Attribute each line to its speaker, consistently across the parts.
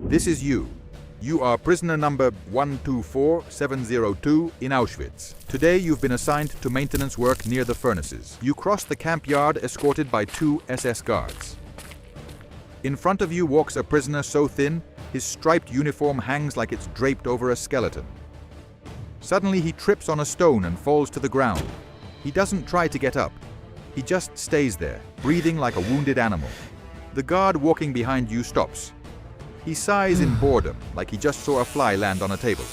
Speaker 1: This is you. You are prisoner number 124702 in Auschwitz. Today you've been assigned to maintenance work near the furnaces. You cross the camp yard escorted by 2 SS guards. In front of you walks a prisoner so thin, his striped uniform hangs like it's draped over a skeleton. Suddenly he trips on a stone and falls to the ground. He doesn't try to get up. He just stays there, breathing like a wounded animal. The guard walking behind you stops. He sighs in boredom, like he just saw a fly land on a table.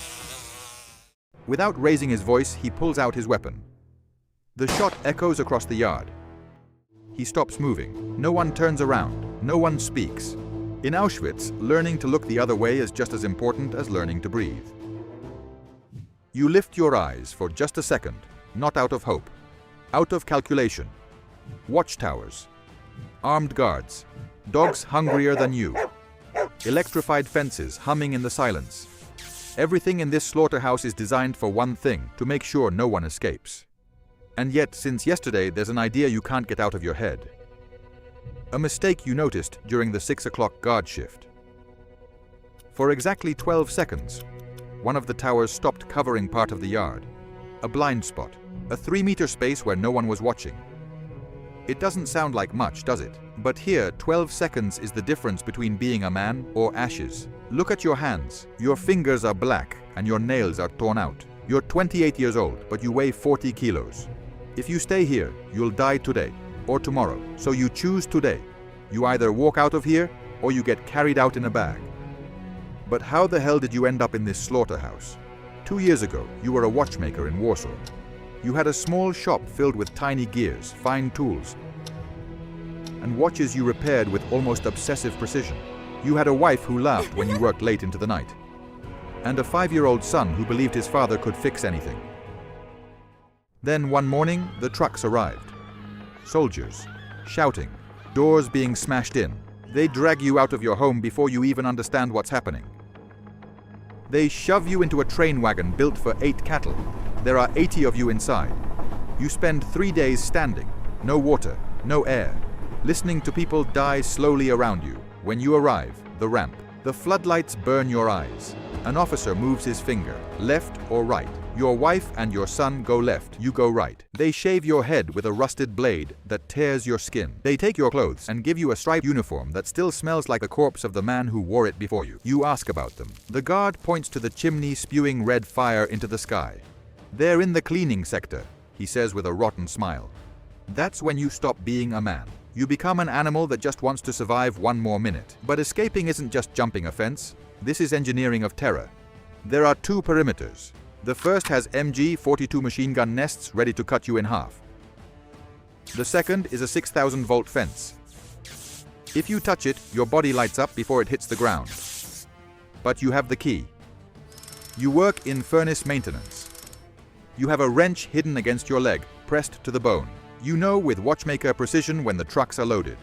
Speaker 1: Without raising his voice, he pulls out his weapon. The shot echoes across the yard. He stops moving. No one turns around. No one speaks. In Auschwitz, learning to look the other way is just as important as learning to breathe. You lift your eyes for just a second, not out of hope, out of calculation. Watchtowers, armed guards, dogs hungrier than you, electrified fences humming in the silence. Everything in this slaughterhouse is designed for one thing, to make sure no one escapes. And yet, since yesterday, there's an idea you can't get out of your head. A mistake you noticed during the 6 o'clock guard shift. For exactly 12 seconds, one of the towers stopped covering part of the yard. A blind spot, a 3-meter space where no one was watching. It doesn't sound like much, does it? But here, 12 seconds is the difference between being a man or ashes. Look at your hands. Your fingers are black and your nails are torn out. You're 28 years old, but you weigh 40 kilos. If you stay here, you'll die today or tomorrow. So you choose today. You either walk out of here or you get carried out in a bag. But how the hell did you end up in this slaughterhouse? 2 years ago, you were a watchmaker in Warsaw. You had a small shop filled with tiny gears, fine tools, and watches you repaired with almost obsessive precision. You had a wife who laughed when you worked late into the night, and a 5-year-old son who believed his father could fix anything. Then one morning, the trucks arrived. Soldiers, shouting, doors being smashed in. They drag you out of your home before you even understand what's happening. They shove you into a train wagon built for 8 cattle. There are 80 of you inside. You spend 3 days standing, no water, no air, listening to people die slowly around you. When you arrive, the ramp, the floodlights burn your eyes. An officer moves his finger, left or right. Your wife and your son go left, you go right. They shave your head with a rusted blade that tears your skin. They take your clothes and give you a striped uniform that still smells like the corpse of the man who wore it before you. You ask about them. The guard points to the chimney spewing red fire into the sky. They're in the cleaning sector, he says with a rotten smile. That's when you stop being a man. You become an animal that just wants to survive one more minute. But escaping isn't just jumping a fence. This is engineering of terror. There are 2 perimeters. The first has MG-42 machine gun nests ready to cut you in half. The second is a 6,000-volt fence. If you touch it, your body lights up before it hits the ground. But you have the key. You work in furnace maintenance. You have a wrench hidden against your leg, pressed to the bone. You know with watchmaker precision when the trucks are loaded.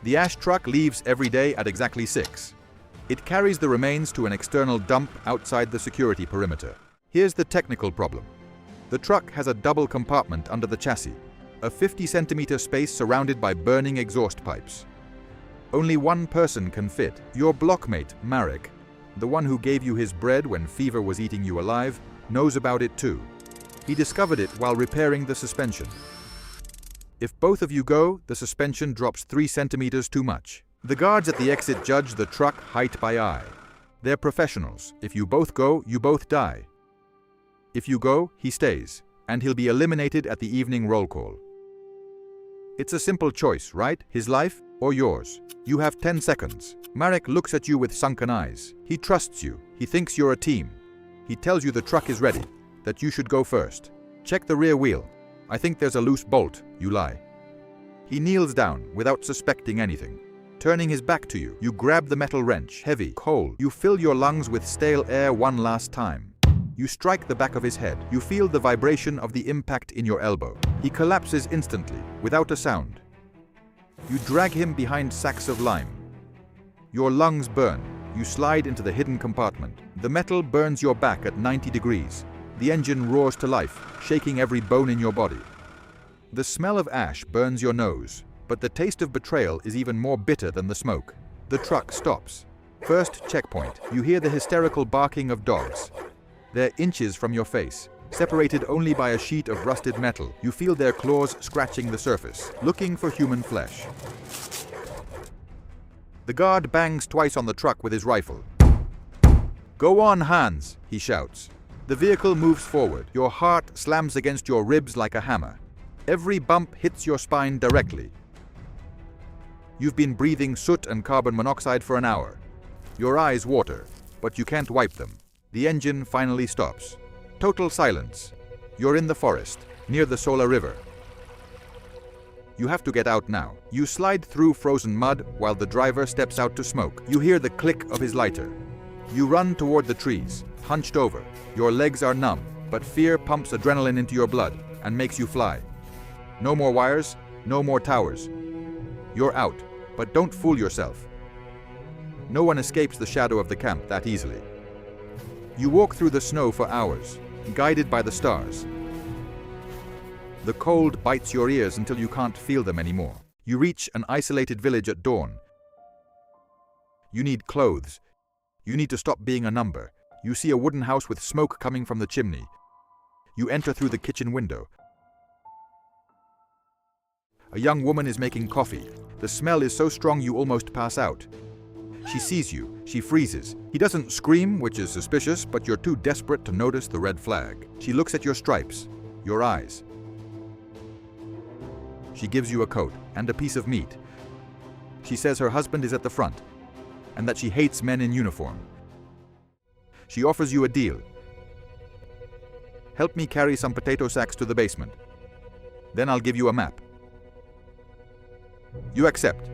Speaker 1: The ash truck leaves every day at exactly 6. It carries the remains to an external dump outside the security perimeter. Here's the technical problem. The truck has a double compartment under the chassis, a 50-centimeter space surrounded by burning exhaust pipes. Only one person can fit. Your blockmate, Marek, the one who gave you his bread when fever was eating you alive, knows about it too. He discovered it while repairing the suspension. If both of you go, the suspension drops 3 centimeters too much. The guards at the exit judge the truck height by eye. They're professionals. If you both go, you both die. If you go, he stays, and he'll be eliminated at the evening roll call. It's a simple choice, right? His life or yours. You have 10 seconds. Marek looks at you with sunken eyes. He trusts you. He thinks you're a team. He tells you the truck is ready, that you should go first. Check the rear wheel. I think there's a loose bolt. You lie. He kneels down without suspecting anything. Turning his back to you, you grab the metal wrench, heavy, cold. You fill your lungs with stale air one last time. You strike the back of his head. You feel the vibration of the impact in your elbow. He collapses instantly, without a sound. You drag him behind sacks of lime. Your lungs burn. You slide into the hidden compartment. The metal burns your back at 90 degrees. The engine roars to life, shaking every bone in your body. The smell of ash burns your nose, but the taste of betrayal is even more bitter than the smoke. The truck stops. First checkpoint. You hear the hysterical barking of dogs. They're inches from your face, separated only by a sheet of rusted metal. You feel their claws scratching the surface, looking for human flesh. The guard bangs twice on the truck with his rifle. "Go on, Hans," he shouts. The vehicle moves forward. Your heart slams against your ribs like a hammer. Every bump hits your spine directly. You've been breathing soot and carbon monoxide for an hour. Your eyes water, but you can't wipe them. The engine finally stops. Total silence. You're in the forest, near the Sola River. You have to get out now. You slide through frozen mud while the driver steps out to smoke. You hear the click of his lighter. You run toward the trees, hunched over. Your legs are numb, but fear pumps adrenaline into your blood and makes you fly. No more wires, no more towers. You're out, but don't fool yourself. No one escapes the shadow of the camp that easily. You walk through the snow for hours, guided by the stars. The cold bites your ears until you can't feel them anymore. You reach an isolated village at dawn. You need clothes. You need to stop being a number. You see a wooden house with smoke coming from the chimney. You enter through the kitchen window. A young woman is making coffee. The smell is so strong you almost pass out. She sees you. She freezes. He doesn't scream, which is suspicious, but you're too desperate to notice the red flag. She looks at your stripes, your eyes. She gives you a coat and a piece of meat. She says her husband is at the front and that she hates men in uniform. She offers you a deal. "Help me carry some potato sacks to the basement. Then I'll give you a map." You accept.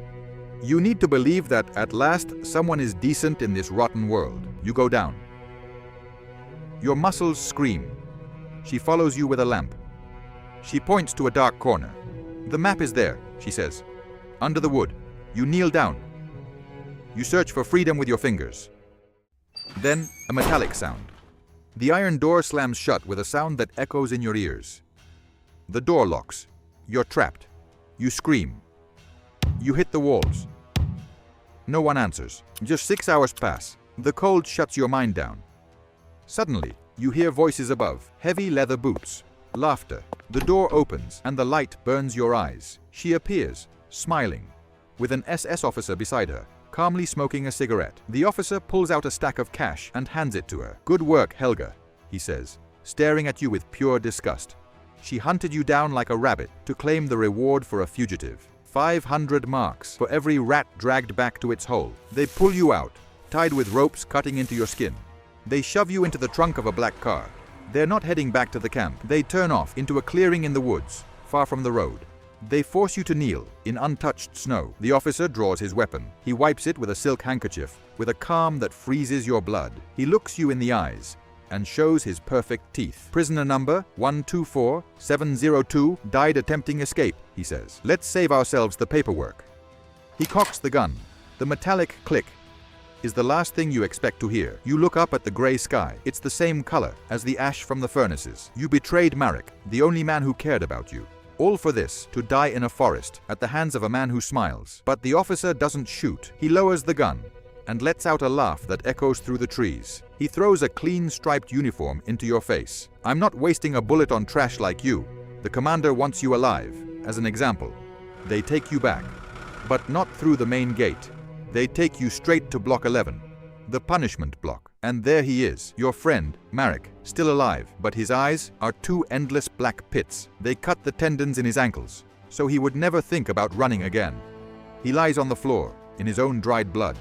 Speaker 1: You need to believe that at last someone is decent in this rotten world. You go down. Your muscles scream. She follows you with a lamp. She points to a dark corner. "The map is there," she says. "Under the wood." You kneel down. You search for freedom with your fingers. Then, a metallic sound. The iron door slams shut with a sound that echoes in your ears. The door locks. You're trapped. You scream. You hit the walls. No one answers. Just 6 hours pass. The cold shuts your mind down. Suddenly, you hear voices above, heavy leather boots, laughter. The door opens and the light burns your eyes. She appears, smiling, with an SS officer beside her, calmly smoking a cigarette. The officer pulls out a stack of cash and hands it to her. "Good work, Helga," he says, staring at you with pure disgust. "She hunted you down like a rabbit to claim the reward for a fugitive. 500 marks for every rat dragged back to its hole. They pull you out, tied with ropes cutting into your skin. They shove you into the trunk of a black car. They're not heading back to the camp. They turn off into a clearing in the woods, far from the road. They force you to kneel in untouched snow. The officer draws his weapon. He wipes it with a silk handkerchief, with a calm that freezes your blood. He looks you in the eyes and shows his perfect teeth. "Prisoner number 124702 died attempting escape," he says. "Let's save ourselves the paperwork." He cocks the gun. The metallic click is the last thing you expect to hear. You look up at the gray sky. It's the same color as the ash from the furnaces. You betrayed Marek, the only man who cared about you. All for this, to die in a forest, at the hands of a man who smiles. But the officer doesn't shoot. He lowers the gun and lets out a laugh that echoes through the trees. He throws a clean striped uniform into your face. "I'm not wasting a bullet on trash like you. The commander wants you alive." As an example, they take you back, but not through the main gate. They take you straight to Block 11, the punishment block. And there he is, your friend, Marek, still alive, but his eyes are two endless black pits. They cut the tendons in his ankles, so he would never think about running again. He lies on the floor, in his own dried blood.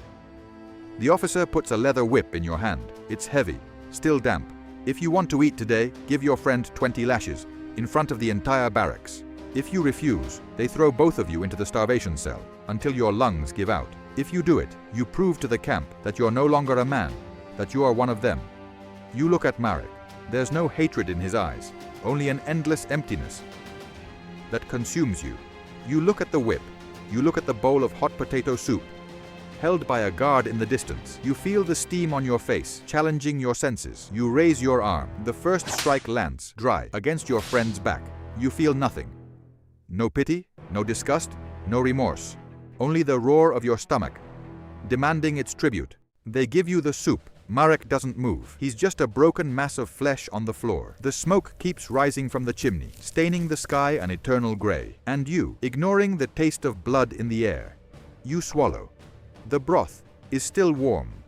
Speaker 1: The officer puts a leather whip in your hand. It's heavy, still damp. "If you want to eat today, give your friend 20 lashes, in front of the entire barracks. If you refuse, they throw both of you into the starvation cell, until your lungs give out. If you do it, you prove to the camp that you're no longer a man, that you are one of them." You look at Marek. There's no hatred in his eyes, only an endless emptiness that consumes you. You look at the whip. You look at the bowl of hot potato soup, held by a guard in the distance. You feel the steam on your face, challenging your senses. You raise your arm. The first strike lands, dry, against your friend's back. You feel nothing. No pity, no disgust, no remorse. Only the roar of your stomach, demanding its tribute. They give you the soup. Marek doesn't move. He's just a broken mass of flesh on the floor. The smoke keeps rising from the chimney, staining the sky an eternal gray. And you, ignoring the taste of blood in the air, you swallow. The broth is still warm,